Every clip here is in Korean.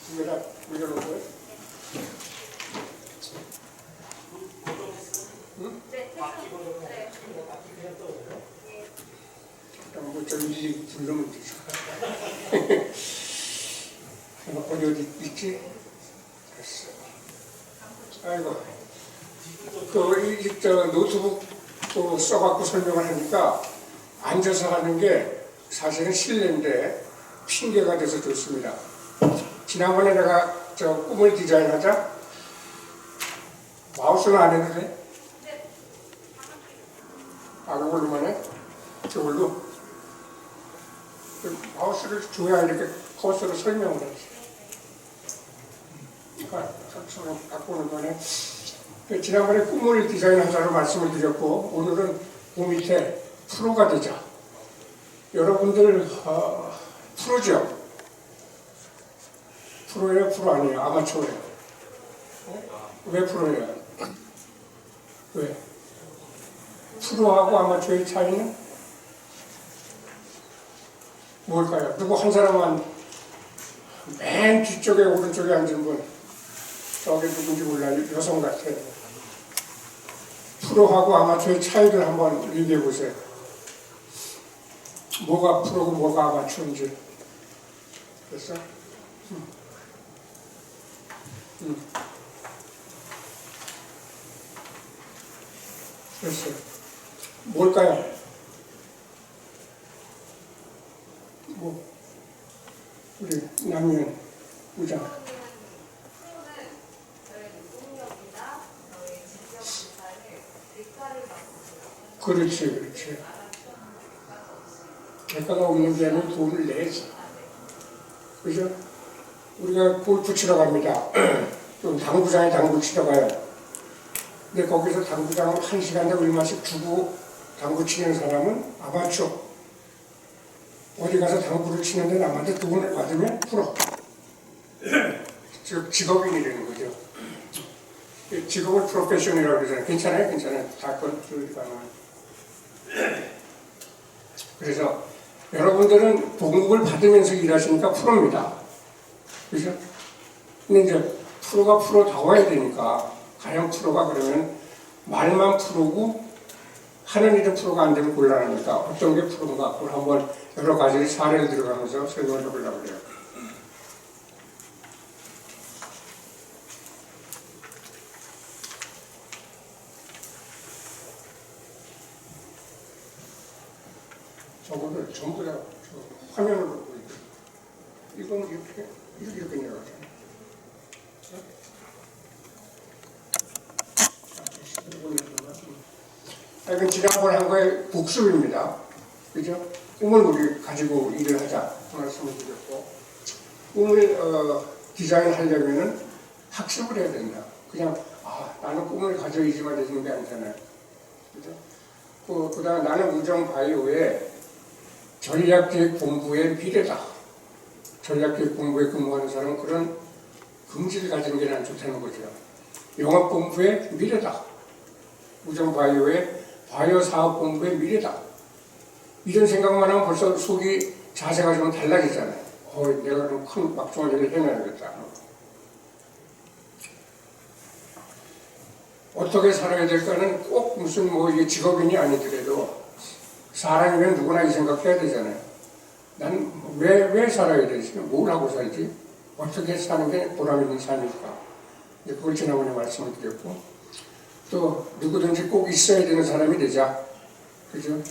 두 개다 올려놓고요. 응? 네, 네. 그럼 뭐 저기 부르면 되죠. 어디 있지? 됐어. 아이고. 저 노트북 또 써갖고 설명을 하니까 앉아서 하는 게 사실은 실내인데 핑계가 돼서 좋습니다. 지난번에 내가 저 꿈을 디자인하자 마우스는 안 해도 돼? 네. 아, 그걸로만 해? 저걸로? 마우스를 줘야 이렇게 커서로 설명을 하지. 그러니까 서로 갖고 오는 거네. 지난번에 꿈을 디자인하자로 말씀을 드렸고 오늘은 그 밑에 프로가 되자. 여러분들 프로죠? 프로예요? 프로 아니에요? 아마추어예요? 왜 프로예요? 왜? 프로하고 아마추어의 차이는? 뭘까요? 누구 한 사람만 맨 뒤쪽에 오른쪽에 앉은 분 저게 누군지 몰라요. 여성 같아요. 프로하고 아마추어의 차이를 한번 얘기해 보세요. 뭐가 프로고 뭐가 아마추어인지. 됐어? 됐어요. 뭘까요? 뭐 우리 남면 부장. 프로는 저의 노동력이나 저의 직접 기사를 대가를 받고 그렇지. 대가가 없는 데는 돈을 내지. 그죠? 우리가 골프 치러 갑니다. 좀 당구장에 당구 치러 가요. 근데 거기서 당구장을 1시간에 얼마씩 주고 당구 치는 사람은 아마추어. 어디 가서 당구를 치는데 남한테 돈을 받으면 프로. 즉 직업인이 되는 거죠. 직업을 프로페셔널이라고 그러잖아요. 괜찮아요. 다 그건 그래서 여러분들은 봉급을 받으면서 일하시니까 프로입니다. 그죠? 근데 이제 프로가 프로다워야 되니까 과연 프로가 그러면 말만 프로고 하는 일은 프로가 안 되면 곤란하니까 어떤 게 프로인가 그걸 한번 여러 가지 사례를 들어가면서 설명을 해보려고 그래요. 저거를 전부 다 화면으로 보이고 이건 이렇게 내려가잖아요. 이건 지난번에 한 거의 복습입니다. 그죠? 꿈을 우리 가지고 일을 하자 말씀을 드렸고 꿈을 디자인하려면은 학습을 해야 된다. 그냥 나는 꿈을 가져야지만 되는 게 아니잖아요. 그죠? 그다음 나는 우정바이오의 전략기획본부의 미래다. 전략기획본부에 근무하는 사람은 그런 긍지를 가지는 게 난 좋다는 거죠. 영업본부의 미래다. 우정바이오의 바이오사업본부의 미래다. 이런 생각만 하면 벌써 속이 자세가 좀 달라지잖아요. 내가 그럼 큰 막중한 일을 해내야겠다. 어떻게 살아야 될까는 꼭 무슨 이게 직업인이 아니더라도 사람이면 누구나 이 생각해야 되잖아요. 난 왜 살아야 되지? 뭘 하고 살지? 어떻게 사는 게 보람 있는 삶일까? 그걸 지난번에 말씀을 드렸고 또 누구든지 꼭 있어야 되는 사람이 되자. 그죠?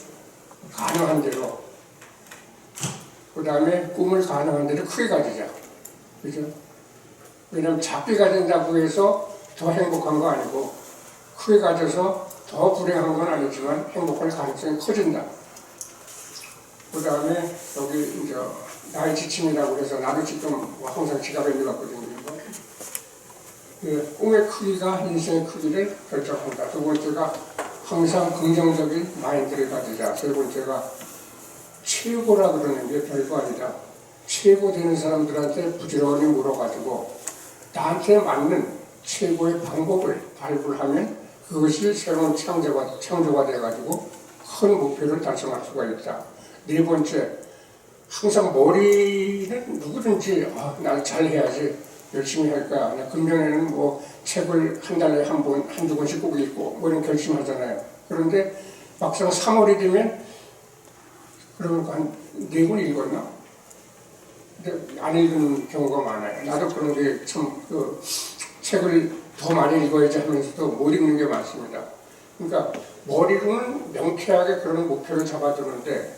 가능한 대로. 그 다음에 꿈을 가능한 대로 크게 가지자. 그죠? 왜냐면 작게 가진다고 해서 더 행복한 거 아니고 크게 가져서 더 불행한 건 아니지만 행복할 가능성이 커진다. 그 다음에 여기 이제 나의 지침이라고 해서 나도 지금 항상 지갑에 넣어갖거든요. 꿈의 크기가 인생의 크기를 결정한다. 두 번째가 항상 긍정적인 마인드를 가지자. 세 번째가 최고라 그러는 게 별거 아니다. 최고 되는 사람들한테 부지런히 물어가지고 나한테 맞는 최고의 방법을 발굴하면 그것이 새로운 창조가 돼가지고 큰 목표를 달성할 수가 있다. 네 번째, 항상 머리는 누구든 누구든지 나 잘해야지 열심히 할 거야. 나 금년에는 뭐 책을 한 달에 한 번, 한두 권씩 꼭 읽고 뭐 이런 결심하잖아요. 그런데 막상 3월이 되면 그러면 한 4권 읽었나? 근데 안 읽는 경우가 많아요. 나도 그런 게 참 책을 더 많이 읽어야지 하면서도 못 읽는 게 많습니다. 그러니까 머리로는 명쾌하게 그런 목표를 잡아두는데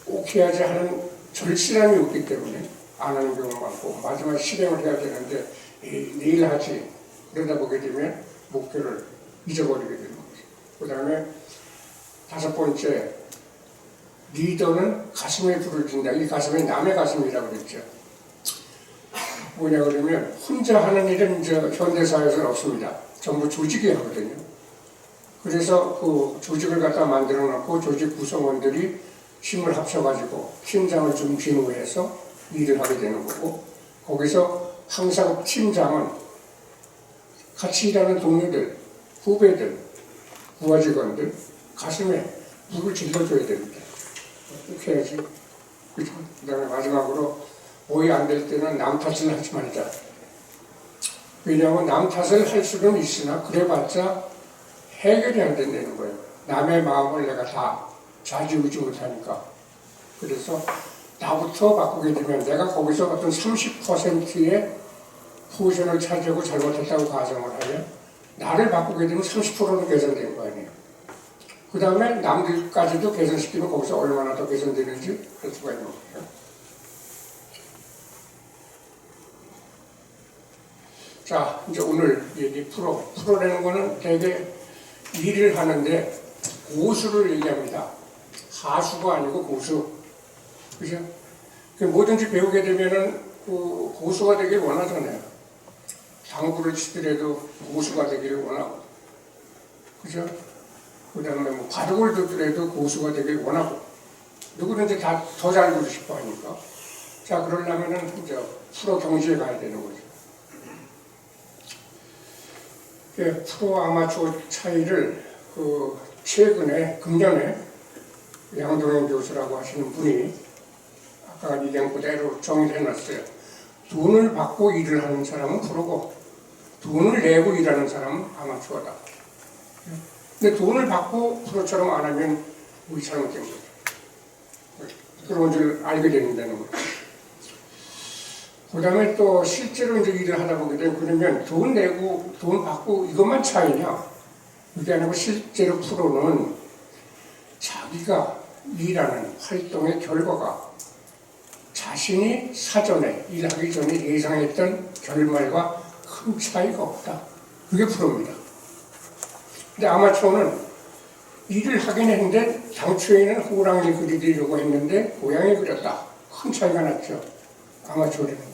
꼭 해야지 하는 절실함이 없기 때문에 안 하는 경우가 많고 마지막에 실행을 해야 되는데 내일 하지 그러다 보게 되면 목표를 잊어버리게 되는 거죠. 그 다음에 5번째, 리더는 가슴에 불을 준다. 이 가슴이 남의 가슴이라고 그랬죠. 뭐냐 그러면 혼자 하는 일은 이제 현대사회에서는 없습니다. 전부 조직이 하거든요. 그래서 그 조직을 갖다 만들어 놓고 조직 구성원들이 힘을 합쳐가지고 팀장을 좀 기무해서 일을 하게 되는 거고, 거기서 항상 팀장은 같이 일하는 동료들, 후배들, 부하 직원들 가슴에 불을 질러줘야 됩니다. 이렇게 해야지. 그렇죠? 그 다음에 마지막으로 오해 안 될 때는 남 탓을 하지 말자. 왜냐하면 남 탓을 할 수는 있으나 그래봤자 해결이 안 된다는 거예요. 남의 마음을 내가 다 좌지우지 못하니까. 그래서 나부터 바꾸게 되면 내가 거기서 어떤 30%의 포지션을 차지하고 잘못했다고 가정을 하면 나를 바꾸게 되면 30%는 개선된 거 아니에요. 그 다음에 남들까지도 개선시키면 거기서 얼마나 더 개선되는지 알 수가 있는 거예요. 자, 이제 오늘 얘기 프로라는 거는 되게 일을 하는데 고수를 얘기합니다. 하수가 아니고 고수. 그죠? 뭐든지 배우게 되면은 그 고수가 되길 원하잖아요. 당구를 치더라도 고수가 되기를 원하고. 그죠? 그 다음에 뭐 바둑을 두더라도 고수가 되길 원하고. 누구든지 다 더 잘 보고 싶어 하니까. 자, 그러려면은 이제 프로 경지에 가야 되는 거죠. 프로 아마추어 차이를 최근에 금년에 양동현 교수라고 하시는 분이 아까 얘기한 그대로 정의를 해놨어요. 돈을 받고 일을 하는 사람은 프로고 돈을 내고 일하는 사람은 아마추어다. 근데 돈을 받고 프로처럼 안 하면 우리 잘못된 거죠. 그런 줄 알게 된다는 거죠. 그 다음에 또 실제로 이제 일을 하다 보게 되면 그러면 돈 내고 돈 받고 이것만 차이냐? 그게 아니고 실제로 프로는 자기가 일하는 활동의 결과가 자신이 사전에 일하기 전에 예상했던 결말과 큰 차이가 없다. 그게 프로입니다. 근데 아마추어는 일을 하긴 했는데 당초에는 호랑이 그리려고 했는데 고양이 그렸다. 큰 차이가 났죠. 아마추어라는 거지.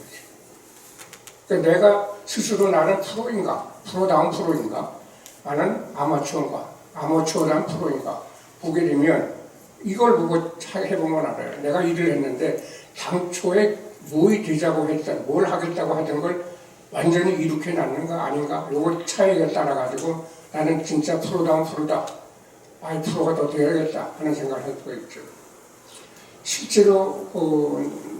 그러니까 내가 스스로 나는 프로인가? 프로다운 프로인가? 나는 아마추어인가? 아마추어다운 프로인가? 보게 되면 이걸 보고 해보면 알아요. 내가 일을 했는데 당초에 뭐이 되자고 했던, 뭘 하겠다고 하던 걸 완전히 이룩해 놨는가 아닌가? 요걸 차이가 따라가지고 나는 진짜 프로다운 프로다. 아이 프로가 더 되어야겠다 하는 생각을 할 수가 있죠. 실제로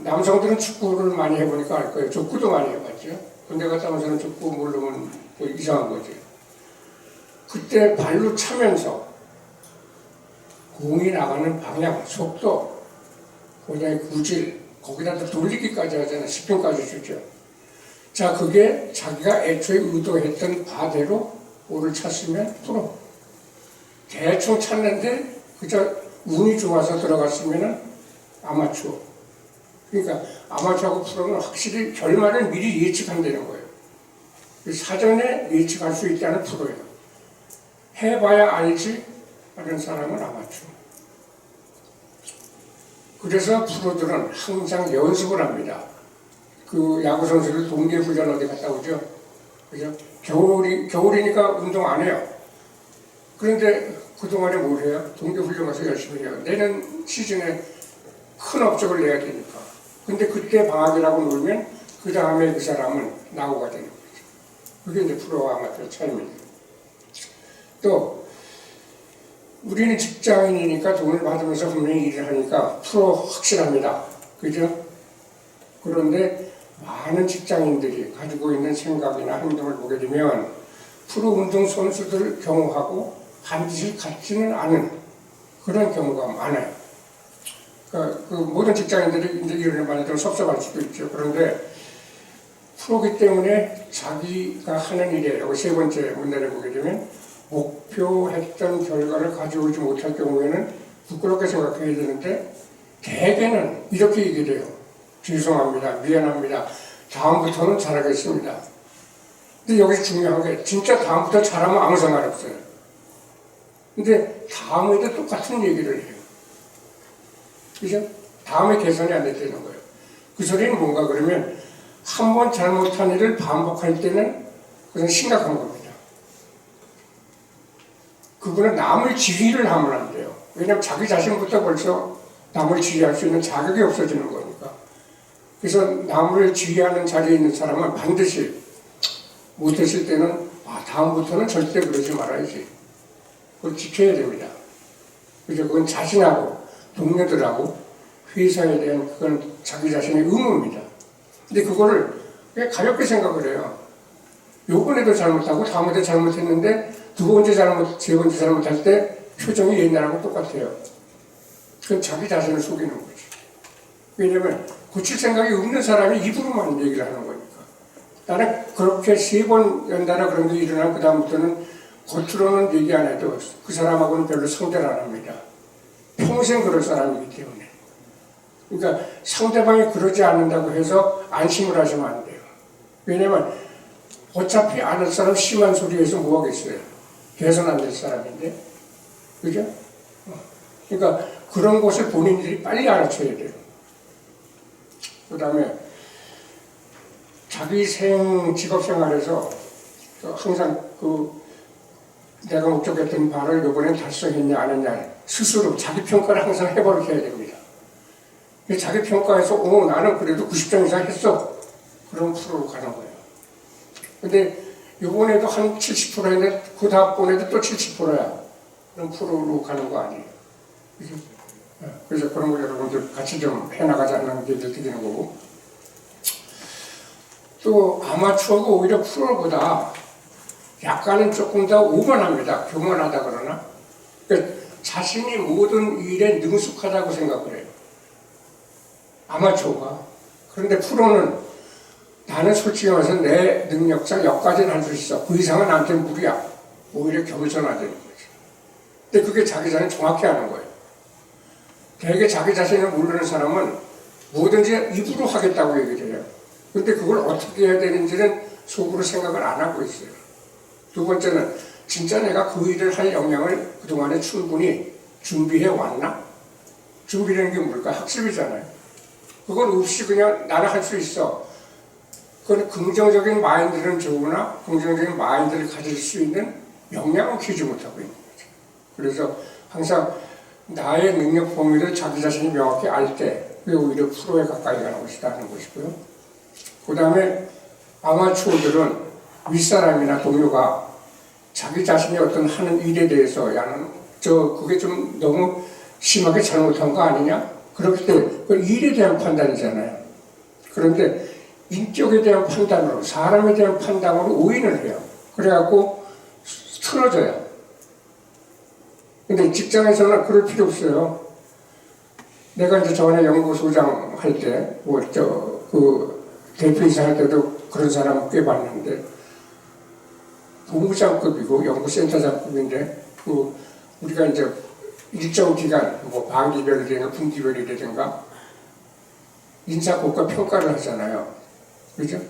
남성들은 축구를 많이 해보니까 알 거예요. 족구도 많이 해봤죠. 군대 갔다 와서는 족구 모르면 이상한 거지. 그때 발로 차면서 공이 나가는 방향, 속도, 그다음에 구질, 거기다 돌리기까지 하잖아요. 스핀까지 주죠. 자, 그게 자기가 애초에 의도했던 바대로 볼을 찼으면 프로. 대충 찼는데 그저 운이 좋아서 들어갔으면 아마추어. 그러니까 아마추어하고 프로는 확실히 결말을 미리 예측한다는 거예요. 사전에 예측할 수 있다는 프로예요. 해봐야 알지 하는 사람은 아마추어. 그래서 프로들은 항상 연습을 합니다. 그 야구 선수들 동계훈련 어디 갔다 오죠? 그죠? 겨울이니까 운동 안 해요. 그런데 그동안에 뭘 해요? 동계훈련 가서 열심히 해요. 내년 시즌에 큰 업적을 내야 되니까. 근데 그때 방학이라고 놀면 그 다음에 그 사람은 나고가 되는 거죠. 그게 이제 프로와 아마추어 차이입니다. 또 우리는 직장인이니까 돈을 받으면서 분명히 일을 하니까 프로 확실합니다. 그죠? 그런데 많은 직장인들이 가지고 있는 생각이나 행동을 보게 되면 프로운동 선수들 경우하고 반드시 같지는 않은 그런 경우가 많아요. 그 모든 직장인들이 이제 이런 말들은 섭섭할 수도 있죠. 그런데 프로기 때문에 자기가 하는 일에 여기 세 번째 문제를 보게 되면 목표했던 결과를 가져오지 못할 경우에는 부끄럽게 생각해야 되는데 대개는 이렇게 얘기를 해요. 죄송합니다. 미안합니다. 다음부터는 잘하겠습니다. 근데 여기서 중요한 게 진짜 다음부터 잘하면 아무 상관 없어요. 근데 다음에도 똑같은 얘기를 해요. 그죠? 다음에 개선이 안 됐다는 거예요. 그 소리는 뭔가 그러면 한 번 잘못한 일을 반복할 때는 그건 심각한 겁니다. 그분은 남을 지휘를 하면 안 돼요. 왜냐하면 자기 자신부터 벌써 남을 지휘할 수 있는 자격이 없어지는 거니까. 그래서 남을 지휘하는 자리에 있는 사람은 반드시 못했을 때는 다음부터는 절대 그러지 말아야지. 그걸 지켜야 됩니다. 그래서 그건 자신하고 동료들하고 회사에 대한 그건 자기 자신의 의무입니다. 근데 그거를 왜 가볍게 생각을 해요. 요번에도 잘못하고 다음에도 잘못했는데 두 번째 잘못, 세 번째 잘못할 때 표정이 옛날하고 똑같아요. 그건 자기 자신을 속이는 거지. 왜냐면 고칠 생각이 없는 사람이 입으로만 얘기를 하는 거니까. 나는 그렇게 세 번 연달아 그런 게 일어나면 그 다음부터는 겉으로는 얘기 안 해도 그 사람하고는 별로 상대를 안 합니다. 평생 그럴 사람이기 때문에. 그러니까 상대방이 그러지 않는다고 해서 안심을 하시면 안 돼요. 왜냐면 어차피 안 할 사람 심한 소리에서 뭐 하겠어요. 개선 안 될 사람인데. 그죠? 그러니까 그런 것을 본인들이 빨리 알아채야 돼요. 그 다음에 자기 직업 생활에서 항상 내가 목적했던 바를 이번엔 달성했냐 안 했냐 스스로 자기 평가를 항상 해버려야 됩니다. 자기 평가에서 나는 그래도 90점 이상 했어. 그럼 프로로 가는 거예요. 근데 이번에도 한 70% 했는데 그 다음번에도 또 70%야. 그럼 프로로 가는 거 아니에요. 그래서 그런 거 여러분들 같이 좀 해나가자는 얘기를 드리는 거고. 또 아마추어가 오히려 프로보다 약간은 조금 더 오만합니다. 교만하다 그러나. 그러니까 자신이 모든 일에 능숙하다고 생각을 해요. 아마추어가. 그런데 프로는 나는 솔직히 말해서 내 능력상 여기까지는 할 수 있어. 그 이상은 나한테는 무리야. 오히려 겸손하다는 거죠. 근데 그게 자기 자신을 정확히 아는 거예요. 되게 자기 자신을 모르는 사람은 뭐든지 입으로 하겠다고 얘기를 해요. 근데 그걸 어떻게 해야 되는지는 속으로 생각을 안 하고 있어요. 두 번째는 진짜 내가 그 일을 할 역량을 그동안에 충분히 준비해 왔나? 준비라는 게 뭘까? 학습이잖아요. 그건 없이 그냥 나는 할 수 있어. 그건 긍정적인 마인드는 좋으나 긍정적인 마인드를 가질 수 있는 역량은 키우지 못하고 있는 거죠. 그래서 항상 나의 능력 범위를 자기 자신이 명확히 알 때 그게 오히려 프로에 가까이 가는 것이다 하는 것이고요. 그 다음에 아마추어들은 윗사람이나 동료가 자기 자신이 어떤 하는 일에 대해서 야는 그게 좀 너무 심하게 잘못한 거 아니냐? 그렇기 때문에 그건 일에 대한 판단이잖아요. 그런데 인격에 대한 판단으로 사람에 대한 판단으로 오인을 해요. 그래갖고 틀어져요. 근데 직장에서는 그럴 필요 없어요. 내가 이제 전에 연구소장 할 때, 대표이사 할 때도 그런 사람 꽤 봤는데, 본부장급이고 연구센터장급인데, 우리가 이제 일정 기간, 반기별이라든가 분기별이라든가, 인사고과 평가를 하잖아요. 그죠?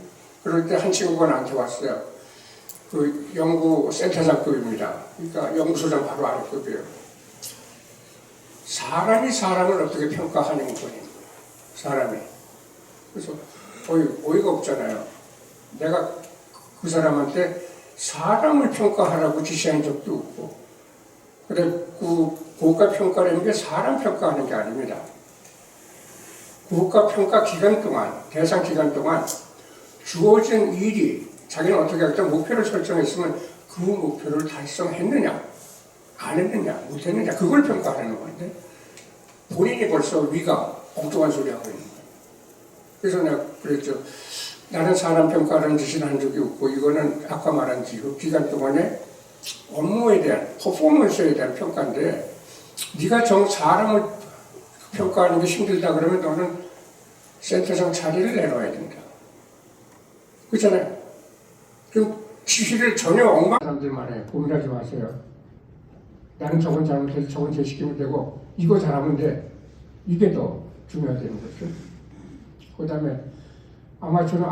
그럴 때 한 친구가 나한테 왔어요. 연구센터장급입니다. 그러니까 연구소장 바로 아래급이에요. 사람이 사람을 어떻게 평가하는 거예요. 사람이. 그래서 어이가 없잖아요. 내가 그 사람한테 사람을 평가하라고 지시한 적도 없고, 그래 고가 평가라는 게 사람 평가하는 게 아닙니다. 고가 평가 기간 동안, 대상 기간 동안 주어진 일이 자기는 어떻게 하겠다 목표를 설정했으면 그 목표를 달성했느냐, 안 했느냐, 못했느냐, 그걸 평가하는 건데 본인이 벌써 위가 엉뚱한 소리 하고 있는 거예요. 그래서 내가 그랬죠. 나는 사람 평가하는 짓은 한 적이 없고 이거는 아까 말한 그 기간 동안에 업무에 대한 퍼포먼스에 대한 평가인데 네가 사람을 평가하는 게 힘들다 그러면 너는 센터장 자리를 내놔야 된다. 그렇잖아요. 그럼 지시를 전혀 엉망 사람들만 해. 고민하지 마세요. 나는 저건 잘못해서 저건 제시키면 되고 이거 잘하면 돼. 이게 더 중요하다는 거죠. 그 다음에 아마 저는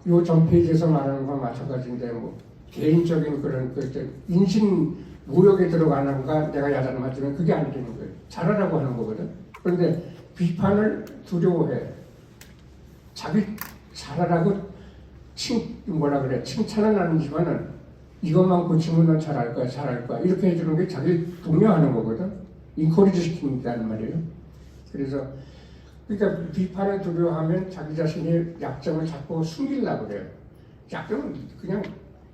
요 전 페이지에서 말하는 거와 마찬가지인데 뭐 개인적인 그런 인신 무역에 들어가는 거 내가 야단 맞으면 그게 안 되는 거예요. 잘하라고 하는 거거든. 그런데 비판을 두려워해. 자기 잘하라고 칭찬은 아니지만은 이것만 고치면 넌 잘할 거야 이렇게 해주는 게 자기를 독려하는 거거든. 인커리지 시킨다는 말이에요. 그래서 그러니까 비판을 두려워하면 자기 자신의 약점을 자꾸 숨기려고 그래요. 약점은 그냥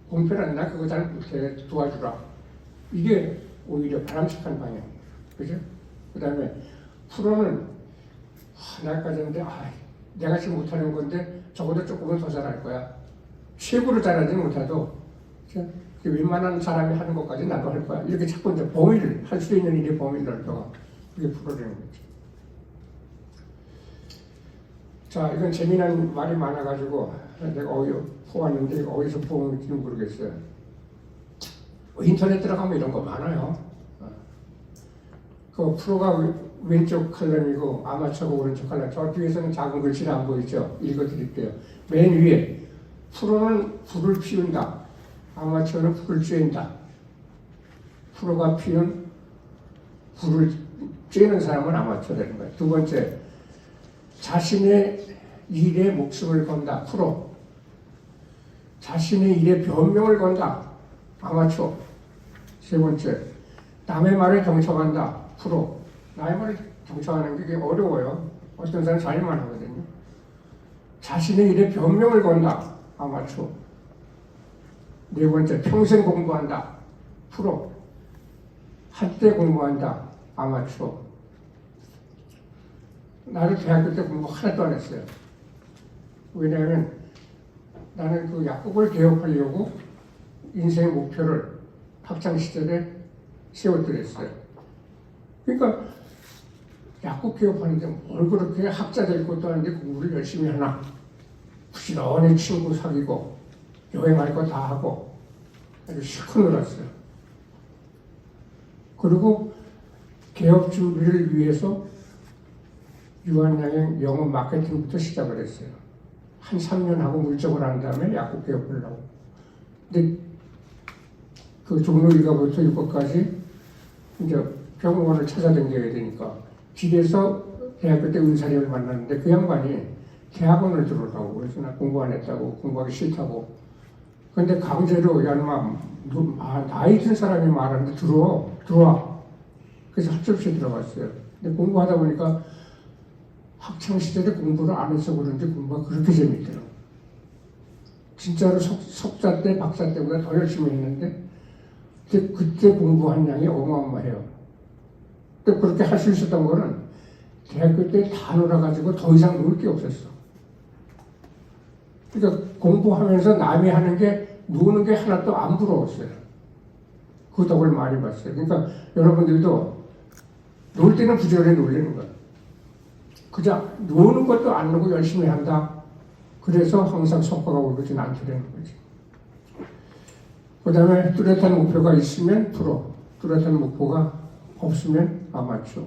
공평한 나 그거 잘 못해 도와주라. 이게 오히려 바람직한 방향이에요. 그죠? 그 다음에 프로는 나까지 했는데 내가 지금 못하는 건데 적어도 조금은 더 잘할 거야. 최고로 잘하지는 못해도 웬만한 사람이 하는 것까지 나도 할 거야. 이렇게 자꾸 이제 범위를 할 수 있는 일의 범위를 넓혀가. 그게 프로라는 거죠. 자, 이건 재미난 말이 많아가지고 내가 포왔는데 어디서 포온지는 모르겠어요. 인터넷 들어가면 이런 거 많아요. 그 프로가 왼쪽 칼럼이고 아마추어가 오른쪽 칼럼. 저 뒤에서는 작은 글씨를 안 보이죠? 읽어드릴게요. 맨 위에 프로는 불을 피운다. 아마추어는 불을 쬐인다. 프로가 피운 불을 쬐는 사람은 아마추어라는 거예요. 두 번째, 자신의 일에 목숨을 건다. 프로. 자신의 일에 변명을 건다. 아마추어. 세 번째, 남의 말에 경청한다. 프로. 남의 말에 경청하는 게 어려워요. 어떤 사람은 자기만 하거든요. 자신의 일에 변명을 건다. 아마추어. 네 번째, 평생 공부한다. 프로. 한때 공부한다. 아마추어. 나는 대학교 때 공부 하나도 안 했어요. 왜냐하면 나는 그 약국을 개업하려고 인생의 목표를 학창시절에 세워드렸어요. 그러니까 약국 개업하는데 뭘 그렇게 학자 될 것도 아닌데 공부를 열심히 하나. 부지런히 친구 사귀고 여행할 거 다 하고 아주 실컷 놀았어요. 그리고 개업 준비를 위해서 유한양행 영업 마케팅부터 시작을 했어요. 한 3년 하고 물적을 한 다음에 약국 개업을 하고. 근데 그 종로 1가부터 6가까지 이제 병원을 찾아다녀야 되니까 길에서 대학교 때 은사님을 만났는데 그 양반이 대학원을 들어오라고. 그래서 나 공부 안 했다고, 공부하기 싫다고. 근데 강제로 야놈아 나이 든 사람이 말하는데 들어와. 그래서 학접시에 들어갔어요. 근데 공부하다 보니까 학창시절에 공부를 안 해서 그런지 공부가 그렇게 재밌더라고요. 진짜로 석사 때, 박사 때보다 더 열심히 했는데 그때 공부한 양이 어마어마해요. 또 그렇게 할 수 있었던 거는 대학교 때 다 놀아가지고 더 이상 놀 게 없었어. 그러니까 공부하면서 남이 하는 게 노는 게 하나도 안 부러웠어요. 그 덕을 많이 봤어요. 그러니까 여러분들도 놀 때는 부지런히 놀리는 거예요. 그냥 노는 것도 안 놀고 열심히 한다. 그래서 항상 성과가 오르진 않더라는 거지. 그 다음에 뚜렷한 목표가 있으면 프로, 뚜렷한 목표가 없으면 아마추어.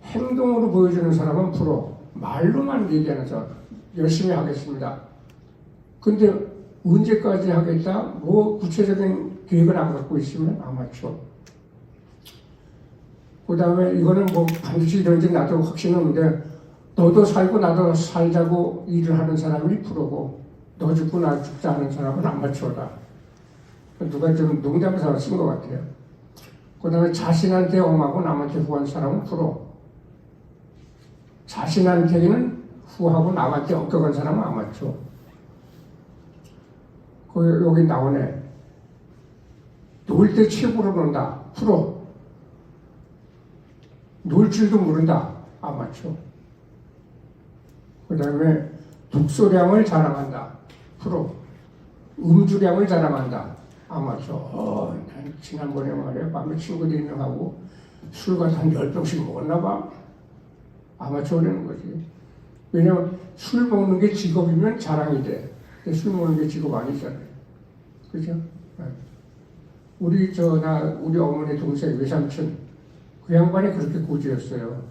행동으로 보여주는 사람은 프로, 말로만 얘기하는 사람, 열심히 하겠습니다. 근데 언제까지 하겠다? 뭐 구체적인 계획을 안 갖고 있으면 아마추어. 그 다음에 이거는 뭐 반드시 이런지 나도 확신은 없는데 너도 살고 나도 살자고 일을 하는 사람이 프로고 너 죽고 나 죽자 하는 사람은 아마추어다. 누가 좀 농담해서 쓴 것 같아요. 그 다음에 자신한테 엄하고 남한테 후한 사람은 프로. 자신한테는 후하고 남한테 엄격한 사람은 아마추어. 여기 나오네. 놀 때 최고로 논다. 프로. 놀 줄도 모른다. 아마추어. 그 다음에 독소량을 자랑한다. 프로. 음주량을 자랑한다. 아마추어. 난 지난번에 말이야. 밤에 친구들이랑 하고 술 가서 한 10병씩 먹었나 봐. 아마추어라는 거지. 왜냐면 술 먹는 게 직업이면 자랑이 돼. 근데 술 먹는 게 직업 아니잖아요. 그죠? 네. 우리 어머니 동생 외삼촌 그 양반이 그렇게 고지였어요.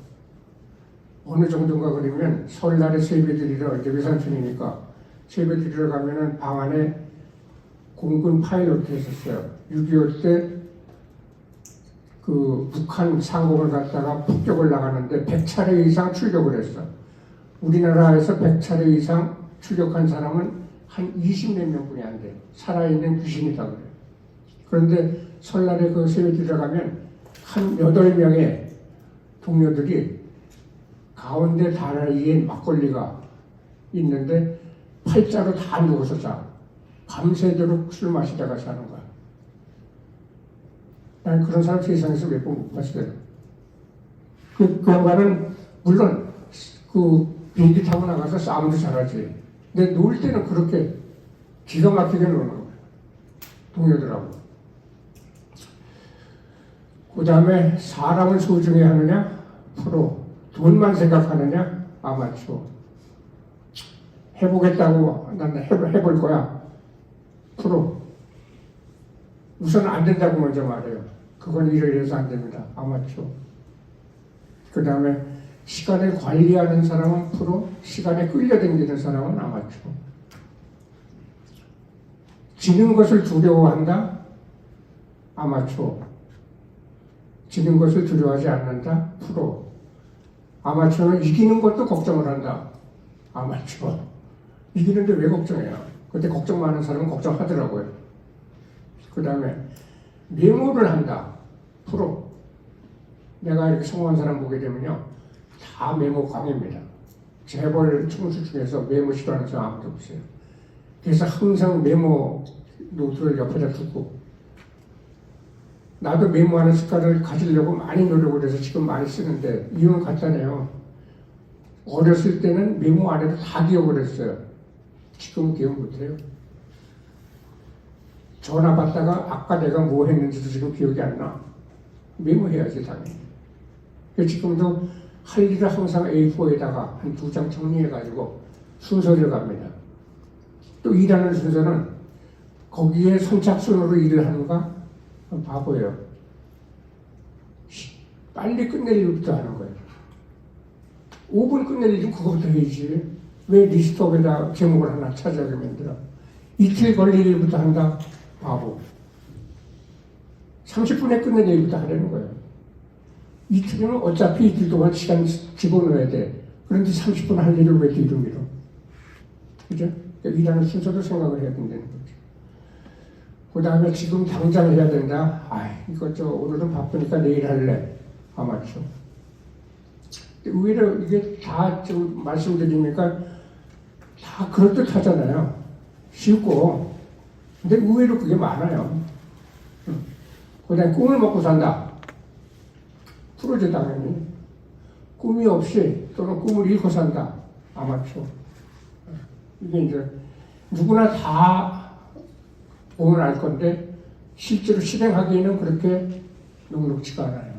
어느 정도인가 그러면 설날에 세배드리러 이제 외삼촌이니까 세배드리러 가면은 방 안에 공군 파일럿이 했었어요. 6.25 때 그 북한 상공을 갔다가 폭격을 나가는데 100차례 이상 출격을 했어. 우리나라에서 100차례 이상 출격한 사람은 한 20몇 명뿐이 안 돼. 살아있는 귀신이다 그래. 그런데 설날에 그 세배 들어가면 한 8명의 동료들이 가운데 다리에 막걸리가 있는데 팔자로 다 누워서 자. 밤새도록 술 마시다가 자는 거야. 난 그런 사람 세상에서 몇 번 못 봤어요. 그 양반은 물론 그 비행기 타고 나가서 싸움도 잘하지. 근데 놀 때는 그렇게 기가 막히게 노는 거야. 동료들하고. 그 다음에 사람을 소중히 하느냐? 프로. 돈만 생각하느냐? 아마추어. 해보겠다고 난 해볼 거야. 프로. 우선 안 된다고 먼저 말해요. 그건 이래서 안 됩니다. 아마추어. 그 다음에 시간을 관리하는 사람은 프로, 시간에 끌려다니는 사람은 아마추어. 지는 것을 두려워한다? 아마추어. 지는 것을 두려워하지 않는다? 프로. 아마추어는 이기는 것도 걱정을 한다? 아마추어. 이기는데 왜 걱정해요? 그때 걱정 많은 사람은 걱정하더라고요. 그 다음에 메모를 한다. 프로. 내가 이렇게 성공한 사람 보게 되면요. 다 메모 광입니다. 재벌 총수 중에서 메모 싫어하는 사람 아무도 없어요. 그래서 항상 메모 노트를 옆에다 두고 나도 메모하는 습관을 가지려고 많이 노력을 해서 지금 많이 쓰는데 이유는 간단해요. 어렸을 때는 메모 안 해도 다 기억을 했어요. 지금은 기억 못해요. 전화 받다가 아까 내가 뭐 했는지도 지금 기억이 안 나. 메모해야지 당연히. 지금도 할 일을 항상 A4에다가 한 2장 정리해가지고 순서를 갑니다. 또 일하는 순서는 거기에 선착순으로 일을 하는가? 바보예요. 빨리 끝낼 일부터 하는 거예요. 5분 끝낼 일은 그거부터 해야지. 왜 리스트업에다 제목을 하나 찾아오게 만들어? 이틀 걸릴 일부터 한다? 바보. 30분에 끝낼 일부터 하려는 거예요. 이틀이면 어차피 이틀 동안 시간 집어넣어야 돼. 그런데 30분 할 일을 왜 뒤로 밀어? 그죠? 그러니까 일하는 순서도 생각을 해야 된다는 거죠. 그 다음에 지금 당장 해야 된다. 이거 오늘은 바쁘니까 내일 할래. 아마추어. 오히려 이게 다 지금 말씀드리니까 다 그럴듯하잖아요. 쉽고. 근데 의외로 그게 많아요. 그 다음에 꿈을 먹고 산다. 프로죠, 당연히. 꿈이 없이 또는 꿈을 잃고 산다. 아마추어. 이게 이제 누구나 다 보면 알 건데 실제로 실행하기에는 그렇게 녹록지가 않아요.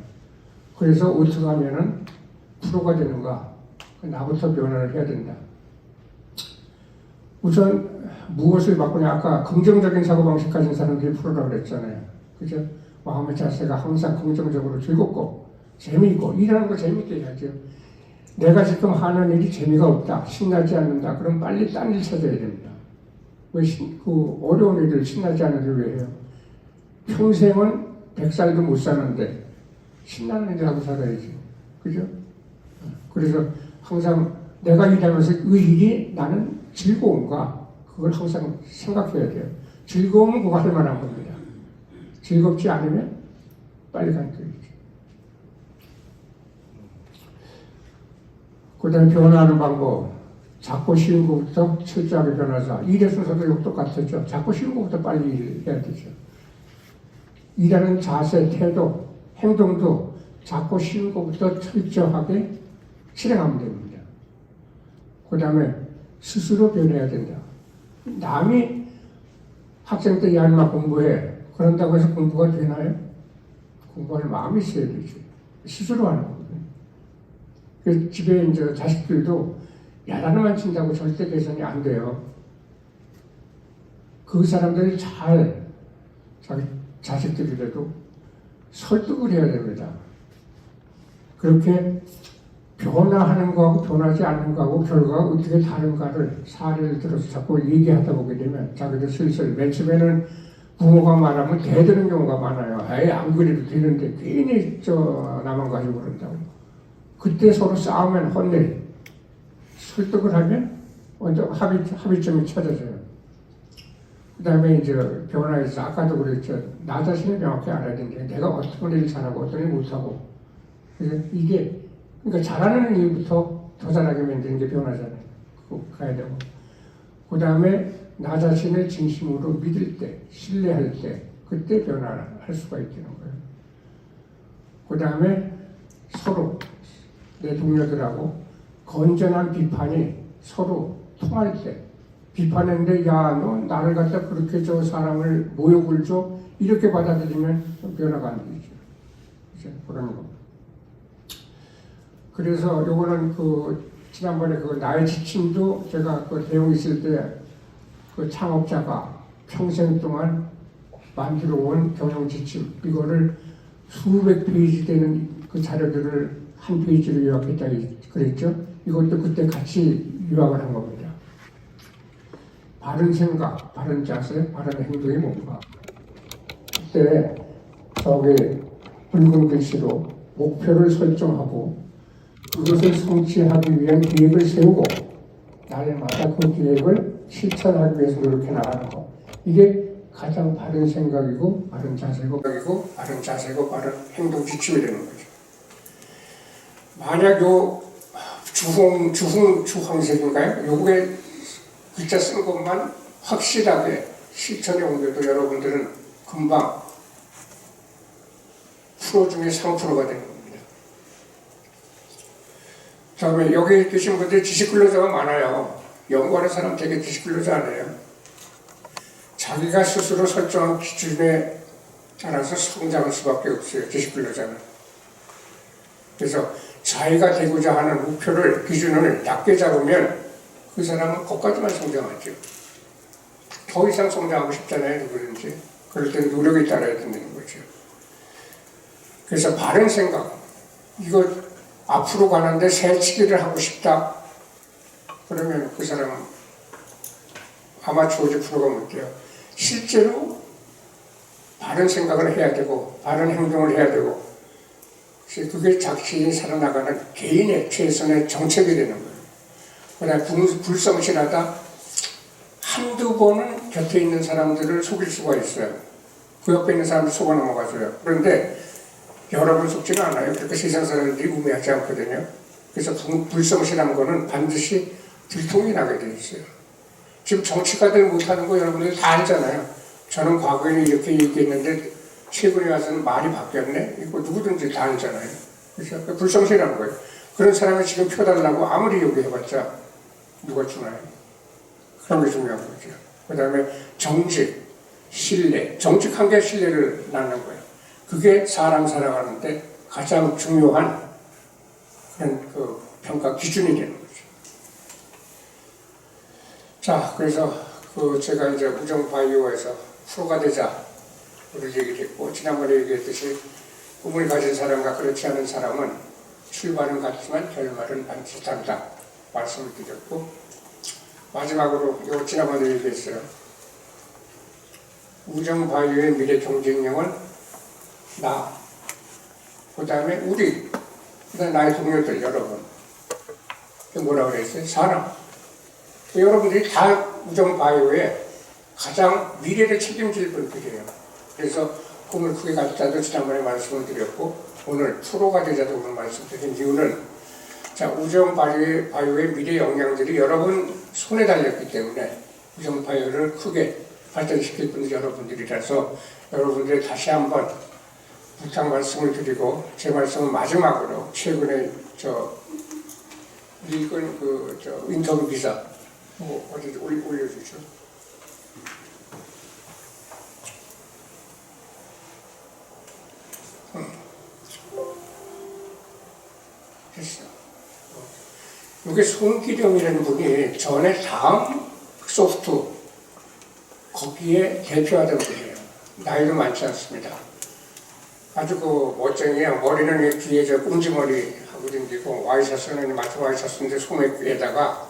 그래서 어떻게 하면은 프로가 되는가? 나부터 변화를 해야 된다. 우선 무엇을 바꾸냐? 아까 긍정적인 사고방식 가진 사람들이 프로라고 그랬잖아요. 그죠? 마음의 자세가 항상 긍정적으로 즐겁고 재미있고 일하는 거 재미있게 해야죠. 내가 지금 하는 일이 재미가 없다, 신나지 않는다, 그럼 빨리 딴 일 찾아야 됩니다. 왜 그 어려운 일을 신나지 않은 일을 왜 해요? 평생은 100살도 못 사는데 신나는 일 하고 살아야지. 그죠? 그래서 항상 내가 일하면서 그 일이 나는 즐거운가? 그걸 항상 생각해야 돼요. 즐거우면 그거 할 만한 겁니다. 즐겁지 않으면 빨리 간거예요. 그 다음에 변화하는 방법. 작고 쉬운 것부터 철저하게 변하자. 일의 순서도 똑같았죠. 작고 쉬운 것부터 빨리 일해야 되죠. 일하는 자세, 태도, 행동도 작고 쉬운 것부터 철저하게 실행하면 됩니다. 그 다음에 스스로 변해야 된다. 남이 학생 때 야마 공부해. 그런다고 해서 공부가 되나요? 공부할 마음이 있어야 되지. 스스로 하는 거거든요. 그 집에 이제 자식들도 야단만 친다고 절대 개선이 안 돼요. 그 사람들이 잘 자기 자식들이라도 설득을 해야 됩니다. 그렇게 변화하는 거하고 변하지 않는 거하고 결과가 어떻게 다른가를 사례를 들어서 자꾸 얘기하다 보게 되면 자기들 슬슬 맨 처음에는 부모가 말하면 대드는 경우가 많아요. 에이 안 그래도 되는데 괜히 나만 가지고 그런다고. 그때 서로 싸우면 혼내. 설득을 하면 먼저 합의점이 찾아져요. 그 다음에 이제 변화에서 아까도 그랬죠. 나 자신을 명확히 알아야 되는데 내가 어떤 일을 잘하고 어떤 일을 못하고. 그래서 이게 그러니까 잘하는 일부터 더 잘하게 만드는 게 변화잖아요. 그거 가야 되고. 그 다음에 나 자신을 진심으로 믿을 때, 신뢰할 때, 그때 변화를 할 수가 있다는 거예요. 그 다음에 서로 내 동료들하고 건전한 비판이 서로 통할 때, 비판했는데 야, 너 나를 갖다 그렇게 저 사람을 모욕을 줘? 이렇게 받아들이면 변화가 안 되죠. 그죠? 그런 거. 그래서 요거는 지난번에 나의 지침도 제가 내용 있을 때 창업자가 평생 동안 만들어 온 경영 지침, 이거를 수백 페이지 되는 그 자료들을 한 페이지로 요약했다 그랬죠? 이것도 그때 같이 요약을 한 겁니다. 바른 생각, 바른 자세, 바른 행동이 뭔가. 그때 저기 붉은 글씨로 목표를 설정하고 그것을 성취하기 위한 계획을 세우고 날마다 그 계획을 실천하기 위해서 노력해 나가는 것. 이게 가장 바른 생각이고 바른 자세고 바른 행동 지침이 되는 거죠. 만약 주황색인가요? 요게 글자 쓴 것만 확실하게 실천에 옮겨도 여러분들은 금방 프로 중에 3%가 되는 겁니다. 다음에 여기 계신 분들 지식근로자가 많아요. 연구하는 사람 되게 지식근로자 아니에요. 자기가 스스로 설정한 기준에 따라서 성장할 수밖에 없어요. 지식근로자는. 그래서 자기가 되고자 하는 목표를, 기준을 낮게 잡으면 그 사람은 거기까지만 성장하죠. 더 이상 성장하고 싶잖아요. 누구든지. 그럴 때는 노력이 따라야 된다는 거죠. 그래서 바른 생각, 이거 앞으로 가는데 새치기를 하고 싶다. 그러면 그 사람은 아마추어 프로가 못 돼요. 실제로 바른 생각을 해야 되고 바른 행동을 해야 되고 그게 자신이 살아나가는 개인의 최선의 정책이 되는 거예요. 그러나 불성실하다 한두 번은 곁에 있는 사람들을 속일 수가 있어요. 그 옆에 있는 사람들 속아 넘어가줘요. 그런데 여러 번 속지는 않아요. 그렇게 세상 사람들이 우매하지 않거든요. 그래서 불성실한 거는 반드시 들통이 나게 돼 있어요. 지금 정치가들 못하는 거 여러분들 다 알잖아요. 저는 과거에는 이렇게 얘기했는데 최근에 와서는 말이 바뀌었네. 이거 누구든지 다 알잖아요. 그래서 불성실한 거예요. 그런 사람이 지금 펴달라고 아무리 요구해봤자 누가 주나요? 그런 게 중요한 거죠. 그 다음에 정직, 신뢰. 정직한 게 신뢰를 낳는 거예요. 그게 사람 살아가는데 가장 중요한 그런 평가 기준이 되는 거죠. 자, 그래서 제가 이제 우정바이오에서 프로가 되자 우리 얘기했고, 지난번에 얘기했듯이 꿈을 가진 사람과 그렇지 않은 사람은 출발은 같지만 결말은 반드시 다르다 말씀을 드렸고, 마지막으로 지난번에 얘기했어요. 우정바이오의 미래 경쟁력은 나, 그 다음에 우리, 그 다음에 나의 동료들 여러분. 뭐라 그랬어요? 사람. 여러분들이 다 우정바이오의 가장 미래를 책임질 분들이에요. 그래서 꿈을 크게 가졌다도 지난번에 말씀을 드렸고, 오늘 프로가 되자도 오늘 말씀드린 이유는, 자, 우정바이오의 미래 역량들이 여러분 손에 달렸기 때문에 우정바이오를 크게 발전시킬 분들이 여러분들이라서 여러분들이 다시 한번 부탁 말씀을 드리고, 제 말씀은 마지막으로 최근에 읽은 인터뷰 기사, 어디 올려주죠. 됐어. 이게 손기령이라는 분이 전에 다음 소프트 거기에 대표하던 분이에요. 나이도 많지 않습니다. 아주 그 멋쟁이야. 머리는 이 뒤에 저 꽁지머리 하고 댕기고 와이셔츠는 마트 와이셔츠인데 소매 위에다가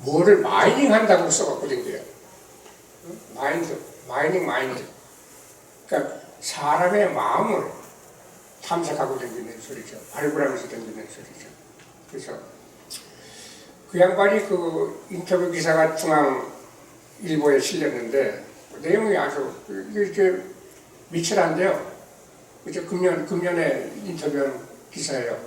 뭐를 마이닝 한다고 써갖고 댕겨요. 마이닝. 그러니까 사람의 마음을 탐색하고 댕기는 소리죠. 발굴하면서 댕기는 소리죠. 그래서 그 양반이 그 인터뷰 기사가 중앙일보에 실렸는데 내용이 아주 이게 며칠 안 돼요. 이제 금년에 인터뷰한 기사예요.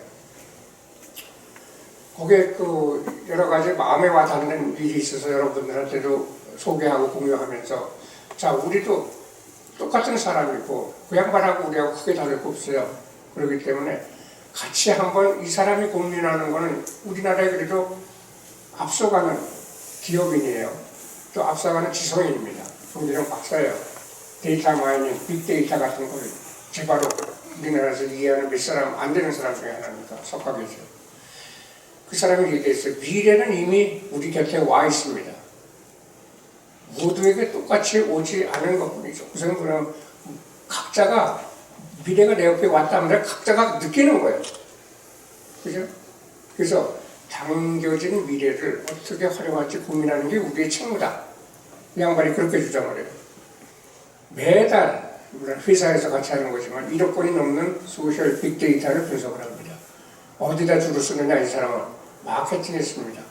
거기에 그 여러 가지 마음에 와닿는 일이 있어서 여러분들한테도 소개하고 공유하면서 자, 우리도 똑같은 사람이고 그 양반하고 우리하고 크게 다를 거 없어요. 그렇기 때문에 같이 한번 이 사람이 고민하는 거는 우리나라에 그래도 앞서가는 기업인이에요. 또 앞서가는 지성인입니다. 동기령 박사예요. 데이터 마이닝, 빅데이터 같은 걸 제바로 우리나라에서 이해하는 몇 사람 안 되는 사람 중에 하나니까 석학이죠. 그 사람이 얘기했어요. 미래는 이미 우리 곁에 와 있습니다. 모두에게 똑같이 오지 않은 것뿐이죠. 우선 그럼 각자가 미래가 내 옆에 왔다면 각자가 느끼는 거예요. 그죠? 그래서 당겨진 미래를 어떻게 활용할지 고민하는 게 우리의 책무다. 이 양반이 그렇게 주장을 해요. 매달 회사에서 같이 하는 거지만 1억 건이 넘는 소셜 빅데이터를 분석을 합니다. 어디다 주로 쓰느냐 이 사람은 마케팅에 씁니다.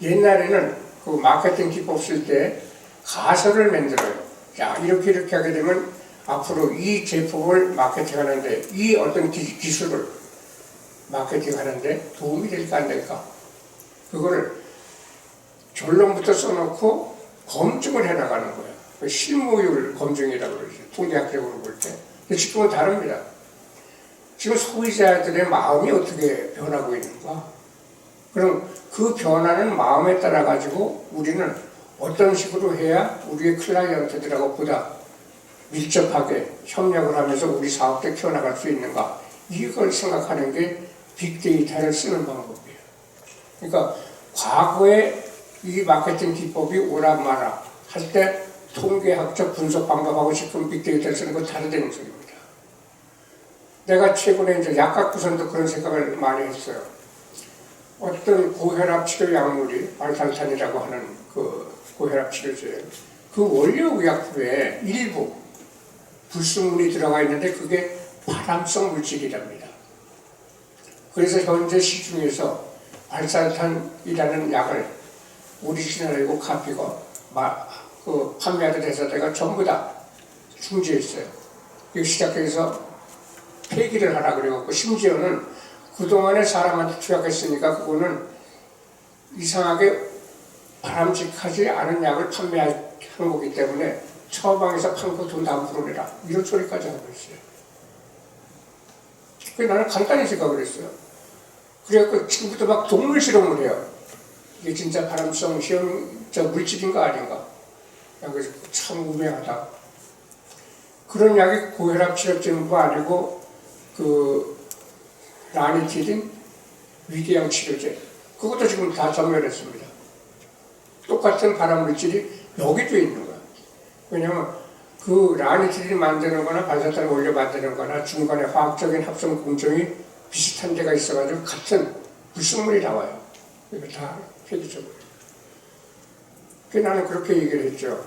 옛날에는 그 마케팅 기법 쓸 때 가설을 만들어요. 자, 이렇게 하게 되면 앞으로 이 제품을 마케팅하는데 이 어떤 기술을 마케팅하는데 도움이 될까 안 될까? 그거를 결론부터 써놓고 검증을 해나가는 거예요. 실무율 검증이라고 그러죠. 통계학적으로 볼 때. 근데 지금은 다릅니다. 지금 소비자들의 마음이 어떻게 변하고 있는가? 그럼 그 변하는 마음에 따라 가지고 우리는 어떤 식으로 해야 우리의 클라이언트들하고 보다 밀접하게 협력을 하면서 우리 사업도 키워나갈 수 있는가? 이걸 생각하는 게 빅데이터를 쓰는 방법이에요. 그러니까 과거에 이 마케팅 기법이 오라 마라 할 때 통계학적 분석 방법하고 지금 빅데이터를 쓰는 건 다르다는 소리입니다. 내가 최근에 이제 약값구선도 그런 생각을 많이 했어요. 어떤 고혈압 치료 약물이 발탄산이라고 하는 그 고혈압 치료제예요. 그 원료 의약품에 일부 불순물이 들어가 있는데 그게 발암성 물질이랍니다. 그래서 현재 시중에서 발산탄이라는 약을 오리지널이고 카피가 판매하던 회사들가 전부 다 중지했어요. 이거 시작해서 폐기를 하라 그래갖고 심지어는 그동안에 사람한테 투약했으니까 그거는 이상하게 바람직하지 않은 약을 판매한 거기 때문에 처방에서 판거 돈 다 풀어내라 이런 소리까지 하고 있어요. 그래서 나는 간단히 생각을 했어요. 그래갖고 지금부터 막 동물 실험을 해요. 이게 진짜 발암성 물질인가 아닌가. 그래서 참 우매하다. 그런 약이 고혈압 치료제도 아니고 그 라니티딘 위궤양 치료제 그것도 지금 다 전멸했습니다. 똑같은 발암 물질이 여기도 있는 거야. 왜냐하면 그 라니티딘 만드는 거나 발사탄 원료 만드는 거나 중간에 화학적인 합성 공정이 비슷한 데가 있어가지고 같은 불순물이 나와요. 이거 다 폐기적으로. 그래서 나는 그렇게 얘기를 했죠.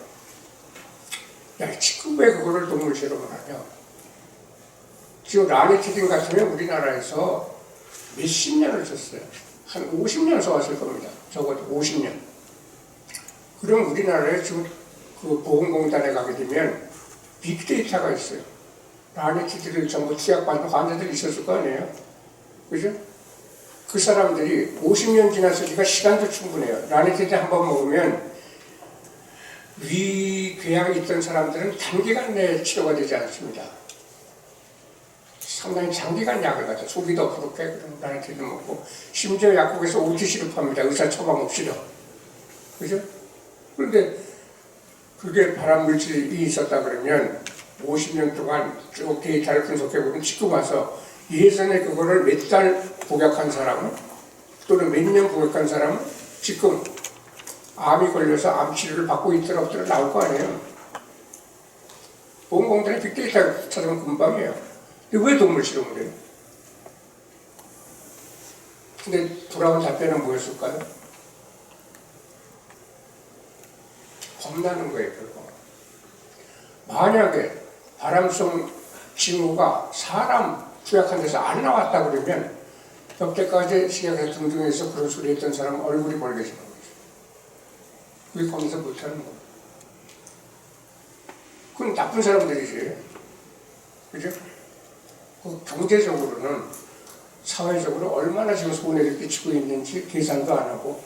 야, 지금 왜 그거를 동물 실험을 하냐? 지금 라니티딘 같으면 우리나라에서 몇십 년을 썼어요. 한 50년 써왔을 겁니다. 적어도 50년. 그럼 우리나라에 지금 그 보건공단에 가게 되면 빅데이터가 있어요. 라니티딘을 전부 투약받는 환자들이 있었을 거 아니에요? 그죠? 그 사람들이 50년 지났으니까 시간도 충분해요. 라니티딘 한번 먹으면 위궤양이 있던 사람들은 단기간 내에 치료가 되지 않습니다. 상당히 장기간 약을 갖다 속이도 부룩해 그런 나한테도 먹고 심지어 약국에서 OTC로 팝니다. 의사 처방 없이도. 그죠? 그런데 그게 발암물질이 있었다 그러면 50년 동안 쭉 데이터를 분석해보면 지금 와서 예전에 그거를 몇 달 복약한 사람은 또는 몇 년 복약한 사람은 지금 암이 걸려서 암 치료를 받고 있더라 없더라 나올 거 아니에요. 보건공단에 빅데이터 찾으면 금방이에요. 근데 왜 동물 실험을 해요? 근데 돌아온 답변은 뭐였을까요? 겁나는 거예요, 결국. 만약에 발암성 징후가 사람 투약한 데서 안 나왔다 그러면 여태까지 식약에 등등해서 그런 소리 했던 사람 얼굴이 벌개지는 거죠. 그게 검사 못하는 거예요. 그건 나쁜 사람들이지. 그죠? 그 경제적으로는 사회적으로 얼마나 지금 손해를 끼치고 있는지 계산도 안 하고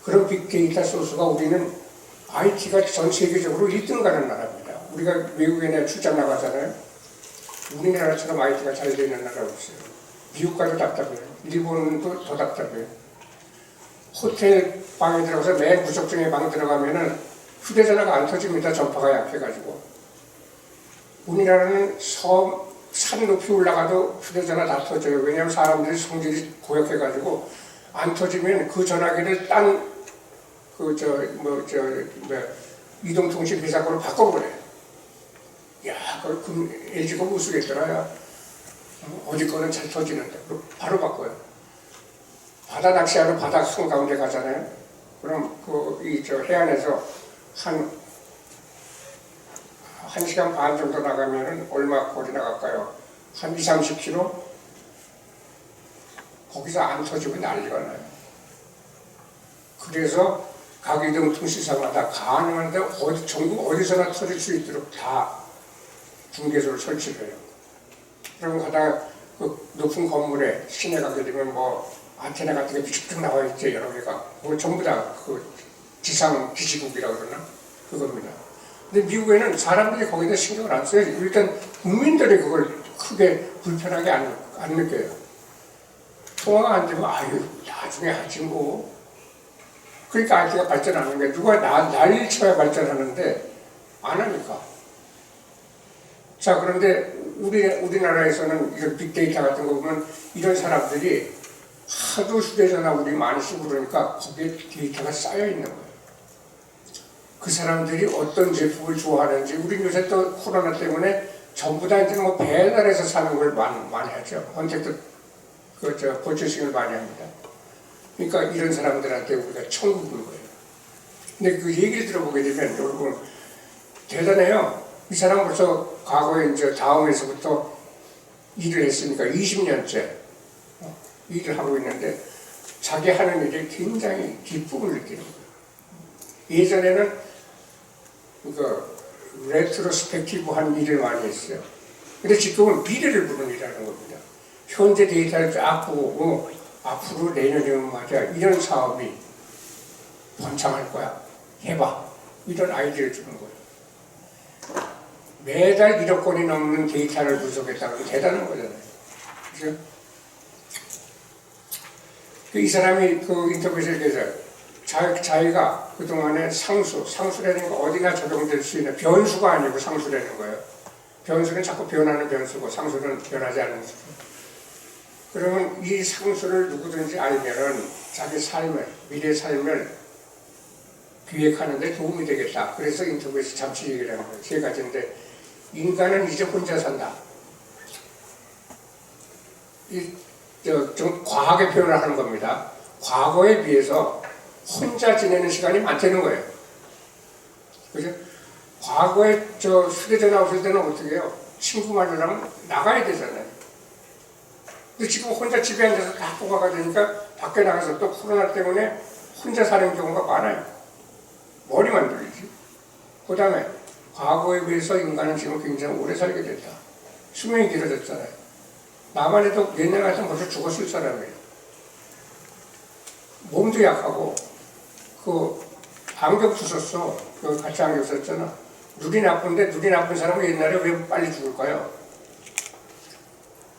그런 빅데이터 소스가 우리는 IT가 전 세계적으로 1등 가는 나라입니다. 우리가 외국에 출장 나가잖아요. 우리나라처럼 IT가 잘 되는 나라가 없어요. 미국 가도 답답해요. 일본도 더 답답해요. 호텔 방에 들어가서 맨 구석정에 방 들어가면은 휴대전화가 안 터집니다. 전파가 약해가지고. 우리나라는 산 높이 올라가도 휴대전화 다 터져요. 왜냐하면 사람들이 성질이 고약해가지고 안 터지면 그 전화기를 이동통신 회사거로 바꿔버려요. 야, 그 LG 거 못 쓰겠더라. 야. 어디 거는 잘 터지는데. 바로 바꿔요. 바다 낚시하러 바다 성 가운데 가잖아요. 그럼 해안에서 한 시간 반 정도 나가면은 얼마 거리 나갈까요? 한 20, 30km? 거기서 안 터지면 난리가 나요. 그래서 각 이동통신사마다 가능한데 전국 어디서나 터질 수 있도록 다 중계소를 설치를 해요. 그럼 가다가 그 높은 건물에 시내 가게 되면 안테나 같은 게 비축 나와 있죠. 여러 개가. 그거 전부 다 지상 기지국이라고 그러나? 그겁니다. 근데 미국에는 사람들이 거기다 신경을 안 써요. 일단 국민들이 그걸 크게 불편하게 안 느껴요. 통화가 안 되면 나중에 하지 뭐. 그러니까 IT가 발전하는 거예요. 누가 난리를 쳐야 발전하는데 안 하니까. 자, 그런데 우리나라에서는 이런 빅데이터 같은 거 보면 이런 사람들이 하도 휴대전화 우리 많이 쓰고 그러니까 거기에 데이터가 쌓여 있는 거예요. 그 사람들이 어떤 제품을 좋아하는지, 우리 요새 또 코로나 때문에 전부 다 이제 배달해서 사는 걸 많이 하죠. 헌택도 퍼체싱을 많이 합니다. 그러니까 이런 사람들한테 우리가 천국인 거예요. 근데 그 얘기를 들어보게 되면 여러분 대단해요. 이 사람 벌써 과거에 이제 다음에서부터 일을 했으니까 20년째 일을 하고 있는데 자기 하는 일에 굉장히 기쁨을 느끼는 거예요. 예전에는 레트로스펙티브한 일을 많이 했어요. 근데 지금은 미래를 보는 일이라는 겁니다. 현재 데이터를 쫙 보고 앞으로 내년이면 말이야 이런 사업이 번창할 거야. 해봐. 이런 아이디어를 주는 거예요. 매달 1억 건이 넘는 데이터를 분석했다는 게 대단한 거잖아요. 그죠? 이 사람이 인터뷰에서 얘기해서 자기가 그동안에 상수라는 거 어디나 적용될 수 있는 변수가 아니고 상수라는 거예요. 변수는 자꾸 변하는 변수고 상수는 변하지 않는 수. 그러면 이 상수를 누구든지 알면은 자기 미래 삶을 기획하는 데 도움이 되겠다. 그래서 인터뷰에서 잠시 얘기를 하는 거예요. 세 가지인데 인간은 이제 혼자 산다. 좀 과하게 표현을 하는 겁니다. 과거에 비해서 혼자 지내는 시간이 많다는 거예요. 그죠? 과거에 휴대전화 없을 때는 어떻게 해요? 친구 만나려면 나가야 되잖아요. 근데 지금 혼자 집에 앉아서 다 보고가 되니까 밖에 나가서 또 코로나 때문에 혼자 사는 경우가 많아요. 머리만 돌리지. 그 다음에 과거에 비해서 인간은 지금 굉장히 오래 살게 됐다. 수명이 길어졌잖아요. 나만 해도 몇 년 같으면 벌써 죽었을 사람이에요. 몸도 약하고 안경 쓰셨어. 같이 안경 썼잖아. 눈이 나쁜데 눈이 나쁜 사람은 옛날에 왜 빨리 죽을까요?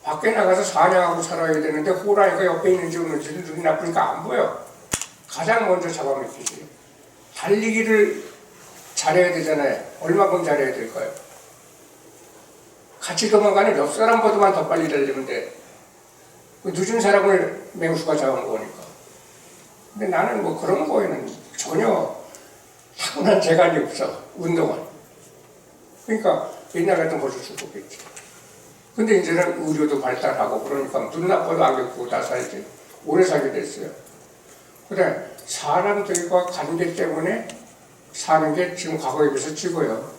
밖에 나가서 사냥하고 살아야 되는데 호랑이가 옆에 있는지 없는지 눈이 나쁘니까 안 보여. 가장 먼저 잡아먹히지. 달리기를 잘해야 되잖아요. 얼마큼 잘해야 될까요? 같이 도망가는 옆 사람보다만 더 빨리 달리면 돼. 늦은 사람을 맹수가 잡아먹으니까. 근데 나는 뭐 그런 거에는 전혀 타고난 재간이 없어. 운동은. 그러니까 옛날 같은 벌써 죽었겠지. 근데 이제는 의료도 발달하고 그러니까 눈 나빠도 안 겪고 다 살지. 오래 살게 됐어요. 그래, 사람들과 관계 때문에 사는 게 지금 과거에 비해서 찍어요.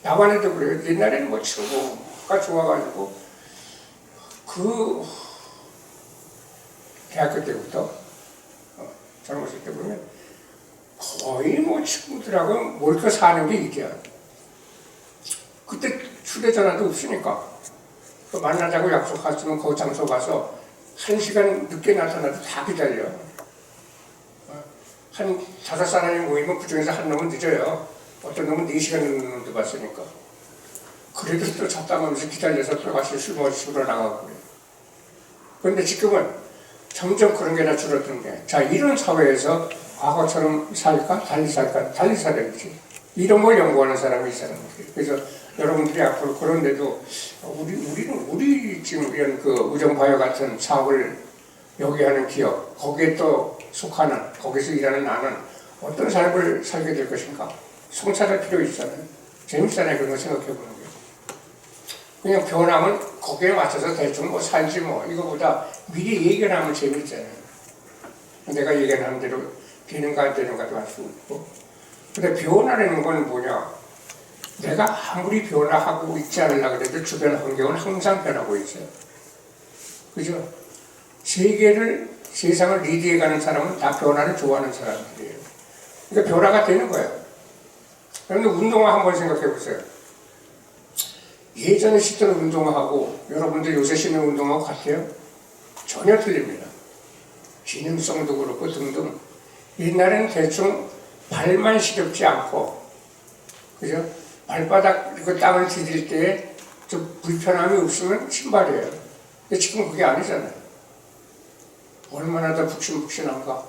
나만 해도 그래요. 옛날에는 뭐 친구가 좋아가지고 그 대학교 때부터 젊었을 때 보면 거의 뭐 친구들하고 몰켜 사는 게 일이야. 그때 휴대전화도 없으니까 만나자고 약속했으면 그 장소 가서 1시간 늦게 나타나도 다 기다려. 한 5사람이 모이면 그중에서 한 놈은 늦어요. 어떤 놈은 4시간 늦는 놈도 봤으니까. 그래도 또 잡담하면서 기다려서 또 같이 술 마시러 나가고 그래요. 그런데 지금은 점점 그런 게 다 줄어든 게, 자, 이런 사회에서 과거처럼 살까? 달리 살까? 달리 살아야지. 이런 걸 연구하는 사람이 있어요. 그래서 여러분들이 앞으로 그런데도 우리 지금 이런 그 우정바이오 같은 사업을 여기 하는 기업, 거기에 또 속하는, 거기서 일하는 나는 어떤 삶을 살게 될 것인가? 성찰할 필요 있잖아요. 재밌잖아요. 그런 거 생각해 보는 게. 그냥 변하면 거기에 맞춰서 대충 뭐 살지 뭐. 이거보다 미리 예견하면 재밌잖아요. 내가 예견하는 대로 되는가 안 되는가도 알 수 있고. 근데 변화라는 건 뭐냐? 내가 아무리 변화하고 있지 않으려고 해도 주변 환경은 항상 변하고 있어요. 그죠? 세상을 리드해가는 사람은 다 변화를 좋아하는 사람들이에요. 그러니까 변화가 되는 거예요. 그런데 운동화 한번 생각해 보세요. 예전에 신던 운동화하고 여러분들 요새 신는 운동화하고 같아요? 전혀 틀립니다. 기능성도 그렇고 등등. 옛날에는 대충 발만 시렵지 않고, 그죠? 발바닥, 그 땅을 디딜 때 좀 불편함이 없으면 신발이에요. 근데 지금 그게 아니잖아요. 얼마나 더 푹신푹신한가?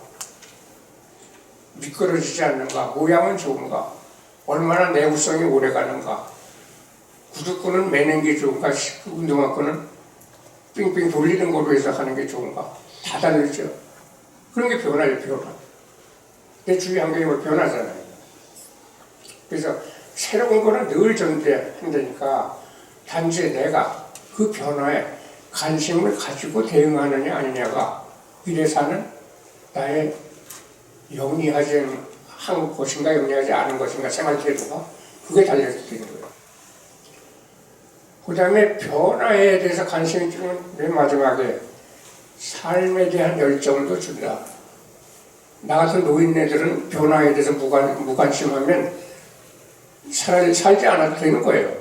미끄러지지 않는가? 모양은 좋은가? 얼마나 내구성이 오래 가는가? 구두끈은 매는 게 좋은가? 운동화 끈은 삥삥 돌리는 걸로 해서 하는 게 좋은가? 다 다르죠. 그런 게 변화예요, 변화. 내 주위 환경이 변하잖아요. 그래서 새로운 거는 늘 전제한다니까 단지 내가 그 변화에 관심을 가지고 대응하느냐 아니냐가 미래 사는 나의 영리하지 한 것인가 영리하지 않은 것인가 생활 태도가 그게 달려있는 거예요. 그 다음에 변화에 대해서 관심이 주면 맨 마지막에 삶에 대한 열정도 준다. 나 같은 노인네들은 변화에 대해서 무관심하면 살지 않아도 되는 거예요.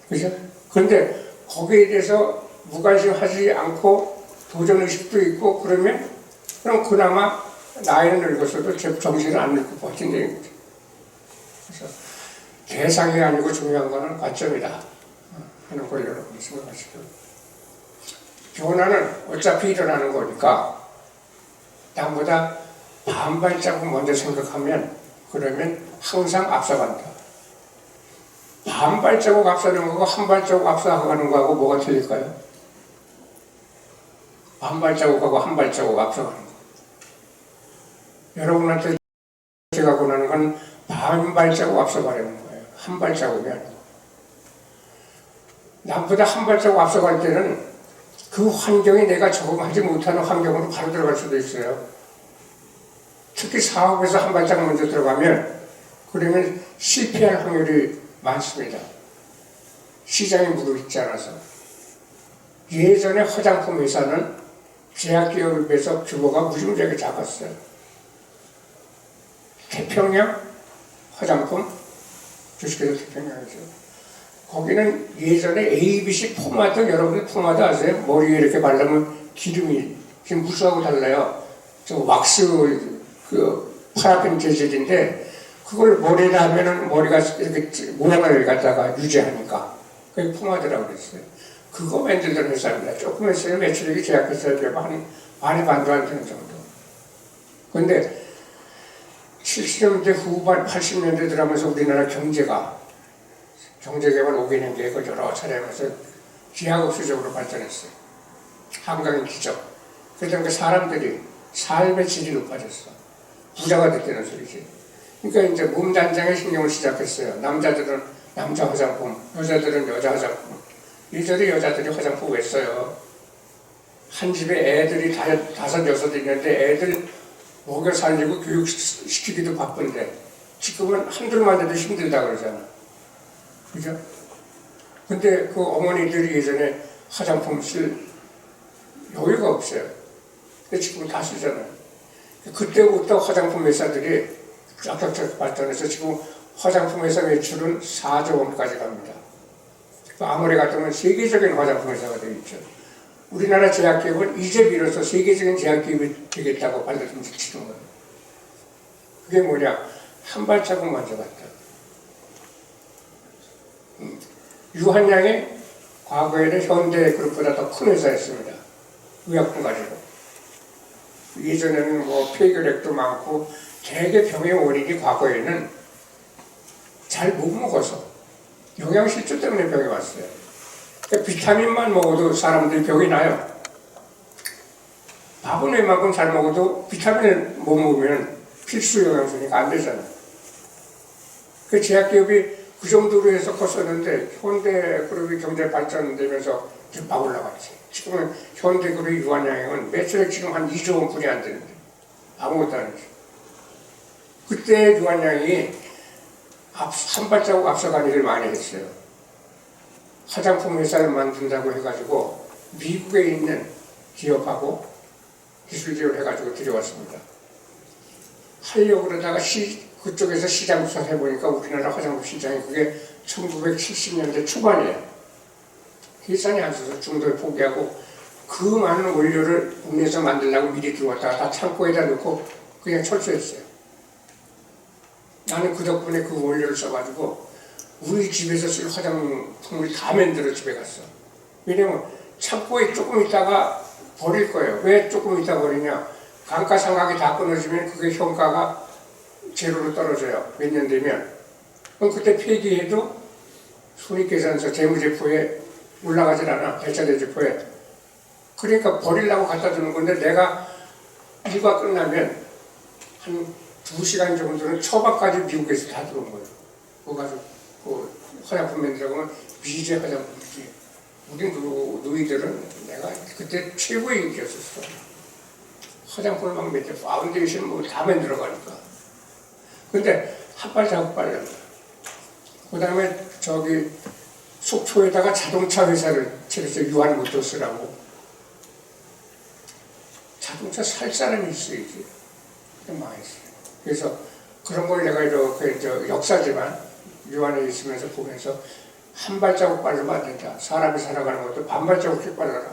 그죠? 그런데 거기에 대해서 무관심하지 않고 도전의식도 있고 그러면 그럼 그나마 나이는 늙었어도 정신을 안 늙고 버틴다는 거죠. 그래서 대상이 아니고 중요한 거는 관점이다 하는 걸 여러분이 생각하시고, 변화는 어차피 일어나는 거니까 남보다 반발자국 먼저 생각하면 그러면 항상 앞서간다. 반발자국 앞서는 거고 한 발자국 앞서가는 거하고 뭐가 틀릴까요? 반발자국하고 한 발자국 앞서가는 거. 여러분한테 제가 권하는 건 반발자국 앞서가려는 거예요. 한 발자국이 아니고. 남보다 한 발자국 앞서갈 때는 그 환경이 내가 적응하지 못하는 환경으로 바로 들어갈 수도 있어요. 특히 사업에서 한 발자국 먼저 들어가면 그러면 실패할 확률이 많습니다. 시장에 묻어있지 않아서. 예전에 화장품 회사는 제약기업에 비해서 규모가 무지무지하게 작았어요. 태평양 화장품 주식회사 태평양이죠. 거기는 예전에 ABC 포마드, 여러분들 포마드 아세요? 머리에 이렇게 바르면 기름이 지금 무수하고 달라요. 저 왁스 파라핀 재질인데 그걸 머리에 하면은 머리가 이렇게 모양을 갖다가 유지하니까 그게 포마드라고 그랬어요. 그거 만들던 회사입니다. 조금 했어요. 매출액이 제약회사에 비하면 반의 반도 안 되는 정도. 근데 70년대 후반 80년대 들어가면서 우리나라 경제개발 5개년 계획을 여러 차례 하면서 기하급수적으로 발전했어요. 한강의 기적. 그러니까 사람들이 삶의 질이 높아졌어. 부자가 됐다는 소리지. 그러니까 이제 몸 단장에 신경을 시작했어요. 남자들은 남자 화장품, 여자들은 여자 화장품. 예전에 여자들이 화장품 왜 써요? 한 집에 애들이 다섯, 여섯 있는데 애들 먹여 살리고 교육시키기도 바쁜데 지금은 한둘만 해도 힘들다 그러잖아. 그죠? 근데 그 어머니들이 예전에 화장품 쓸 여유가 없어요. 근데 지금 다 쓰잖아요. 그때부터 화장품 회사들이 쫙쫙쫙 발전해서 지금 화장품 회사 매출은 4조 원까지 갑니다. 아무리 같으면 세계적인 화장품 회사가 되어 있죠. 우리나라 제약기업은 이제 비로소 세계적인 제약기업이 되겠다고 발돋움치는 거예요. 그게 뭐냐? 한 발자국 먼저 갔다. 유한양이 과거에는 현대그룹보다 더 큰 회사였습니다. 의약품 가지고. 예전에는 뭐 폐결핵도 많고 대개 병의 원인이 과거에는 잘 못 먹어서 영양실조 때문에 병이 왔어요. 그러니까 비타민만 먹어도 사람들이 병이 나요. 밥은 웬만큼 잘 먹어도 비타민을 못 먹으면 필수 영양소니까 안 되잖아. 그 제약기업이 그 정도로 해서 컸었는데 현대그룹이 경제 발전되면서 지금 막 올라갔지. 지금은 현대그룹의 유한양행은 매출액 지금 한 2조 원뿐이 안 되는데 아무것도 아니지. 그때 유한양이 한 발자국 앞서간 일을 많이 했어요. 화장품 회사를 만든다고 해가지고 미국에 있는 기업하고 기술기업을 해가지고 들여왔습니다. 하려고 그러다가 그쪽에서 시장 조사를 해보니까 우리나라 화장품 시장이 그게 1970년대 초반이에요. 예산이 안 써서 중도에 포기하고 그 많은 원료를 국내에서 만들려고 미리 들어왔다가 다 창고에다 넣고 그냥 철수했어요. 나는 그 덕분에 그 원료를 써가지고 우리 집에서 쓸 화장품을 다 만들어 집에 갔어. 왜냐면 창고에 조금 있다가 버릴 거예요. 왜 조금 있다 버리냐? 감가상각이 다 끊어지면 그게 현가가 제로로 떨어져요. 몇 년 되면. 그럼 그때 폐기해도 손익계산서 재무제표에 올라가질 않아. 대차대제표에. 그러니까 버리려고 갖다 주는 건데 내가 일과 끝나면 한 2시간 정도는 처방까지 미국에서 다 들어온 거예요. 그거 가지고 그 화장품 만들어가면 미제 화장품이지. 우리 누이들은 내가 그때 최고의 인기였었어. 화장품을 막 몇 개, 파운데이션 뭐 다 만들어가니까. 근데 한 발자국 빨랐다. 그 다음에 저기 속초에다가 자동차 회사를 차렸어요. 유한모터스라고. 자동차 살 사람이 있어야지. 망했어요. 그래서 그런 걸 내가 이렇게 역사지만 유한에 있으면서 보면서 한 발자국 빨르면 안 된다. 사람이 살아가는 것도 반 발자국씩 빨라라.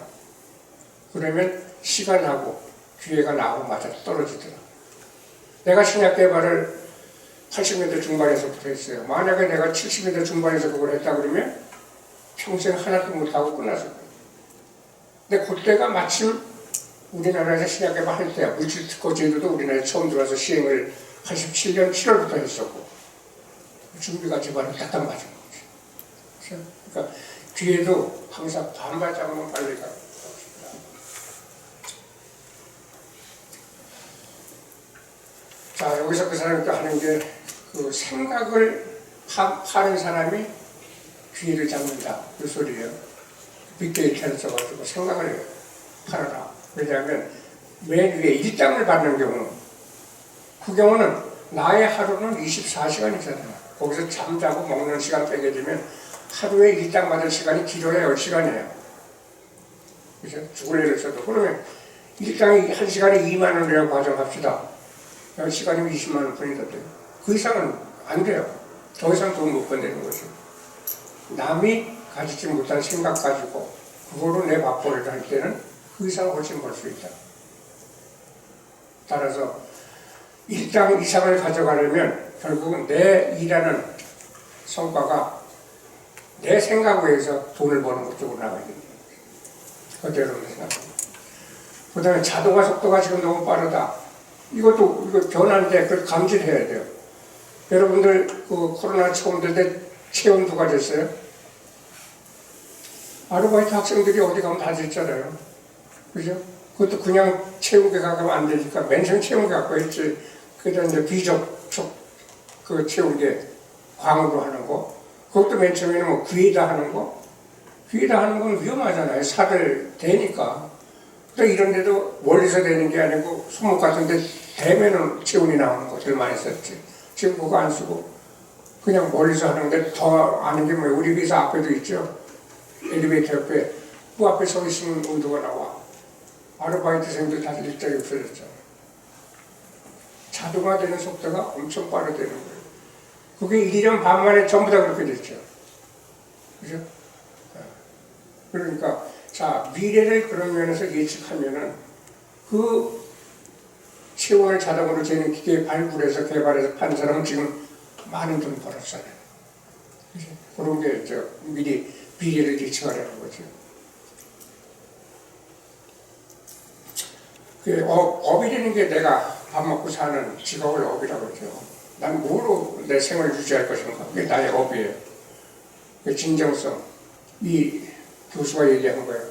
그러면 시간하고 기회가 나하고 맞아 떨어지더라. 내가 신약 개발을 80년대 중반에서부터 했어요. 만약에 내가 70년대 중반에서 그걸 했다 그러면 평생 하나도 못하고 끝났을 거예요. 근데 그때가 마침 우리나라에서 신약 개발할 때야. 물질특허 제도도 우리나라에 처음 들어와서 시행을 87년 7월부터 했었고 준비가 제발은 딱 맞은 거지. 그러니까 뒤에도 항상 반발자국만 빨리 가고 자, 여기서 그 사람이 또 하는 게 그 생각을 파는 사람이 기회를 잡는다. 그 소리예요. 빅데이터를 써가지고 생각을 팔아라. 왜냐하면 맨 위에 일당을 받는 경우, 그 경우는 나의 하루는 24시간이잖아요. 거기서 잠자고 먹는 시간 빼게 되면 하루에 일당 받을 시간이 길어야 10시간이에요. 그죠? 죽을 일을 써도. 그러면 일당이 한 시간에 2만 원이라고 가정합시다. 10시간이면 20만 원 뿐이다 돼요. 그 이상은 안 돼요. 더 이상 돈 못 번내는 거죠. 남이 가지지 못한 생각 가지고 그거로 내 밥벌이를 할 때는 그 이상 훨씬 벌 수 있다. 따라서 일당 이상을 가져가려면 결국은 내 일하는 성과가 내 생각에 의해서 돈을 버는 것 쪽으로 나가야 됩니다. 그대로 생각합니다. 그 다음에 자동화 속도가 지금 너무 빠르다. 이것도 이거 변화인데 그걸 감지해야 돼요. 여러분들 그 코로나 처음 될 때 체험 누가 됐어요? 아르바이트 학생들이 어디 가면 다 됐잖아요. 그죠? 그것도 그냥 채우게 가면 안 되니까 맨손 채우게 갖고 있지. 그다음 이제 비접촉 그 채우게 광으로 하는 거. 그것도 맨 처음에는 뭐 귀에다 하는 거. 귀에다 하는 건 위험하잖아요. 살을 대니까. 또 이런 데도 멀리서 되는 게 아니고 손목 같은 데 대면은 체온이 나오는 것들 많이 썼지. 지금 그거 안 쓰고 그냥 멀리서 하는데 더 아는 게 뭐예요? 우리 회사 앞에도 있죠. 엘리베이터 옆에 그 앞에 서 있으면 온도가 나와. 아르바이트생들 다 일자리 없어졌잖아. 자동화되는 속도가 엄청 빠르다는 거예요. 그게 1년 반 만에 전부 다 그렇게 됐죠. 그죠? 그러니까 자 미래를 그런 면에서 예측하면은 그 체온을 자동으로 재는 기계 발굴해서 개발해서 판 사람은 지금 많은 돈 벌었잖아요. 그죠? 그런 게 미리 미래를 예측하려는 거죠. 그 업이라는 게 내가 밥 먹고 사는 직업을 업이라고 그러죠. 난 뭐로 내 생활을 유지할 것인가. 그게 나의 업이에요. 그 진정성. 이 교수가 얘기한 거예요.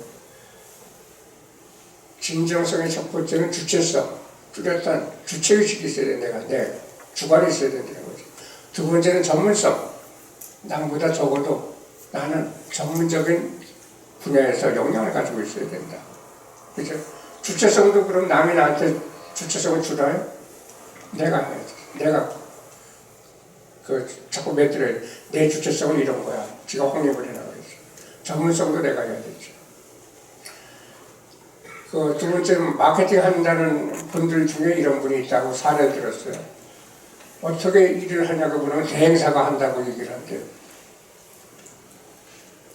진정성의 첫 번째는 주체성. 뚜렷한 주체의식이 있어야 된다. 내 주관이 있어야 된다는 거죠. 두 번째는 전문성. 남보다 적어도 나는 전문적인 분야에서 역량을 가지고 있어야 된다. 그죠? 주체성도 그럼 남이 나한테 주체성을 주나요? 내가 해야지. 내가 자꾸 맺들어야 돼. 내 주체성은 이런 거야. 지가 확립을 해라 그랬어. 전문성도 내가 해야 되죠. 그 두 번째는 마케팅 한다는 분들 중에 이런 분이 있다고 사례를 들었어요. 어떻게 일을 하냐고 보면 대행사가 한다고 얘기를 한대요.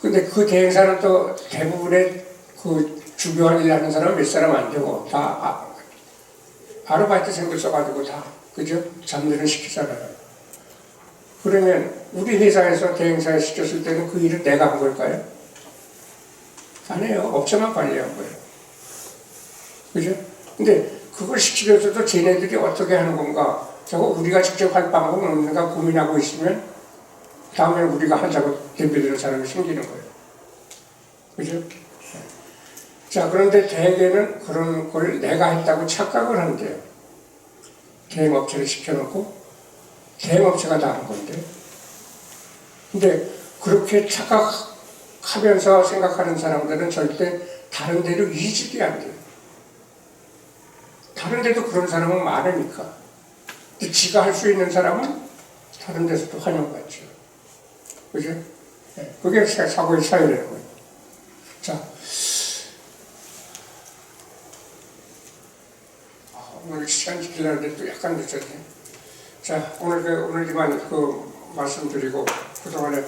근데 그 대행사는 또 대부분의 그 주요한 일 하는 사람은 몇 사람 안 되고 다 아르바이트생들 써가지고 다 그죠? 잠들은 시키잖아요. 그러면 우리 회사에서 대행사에 시켰을 때는 그 일을 내가 한 걸까요? 아니에요. 업체만 관리한 거예요. 그죠? 근데 그걸 시키면서도 쟤네들이 어떻게 하는 건가? 저거 우리가 직접 할 방법은 없는가 고민하고 있으면 다음에 우리가 하자고 덤벼드는 사람이 생기는 거예요. 그죠? 자, 그런데 대개는 그런 걸 내가 했다고 착각을 한대요. 대행업체를 시켜놓고 대행업체가 다 하는 건데. 근데 그렇게 착각하면서 생각하는 사람들은 절대 다른 데로 이직이 안 돼요. 다른 데도 그런 사람은 많으니까. 근데 지가 할 수 있는 사람은 다른 데서도 환영받죠. 그죠? 네, 그게 사고의 차이라는 거예요. 자, 오늘 시간 지키려는데 또 약간 늦었네. 자, 오늘 이만 말씀드리고 그동안에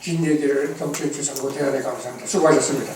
긴 얘기를 경청해 주셔서 대단히 감사합니다. 수고하셨습니다.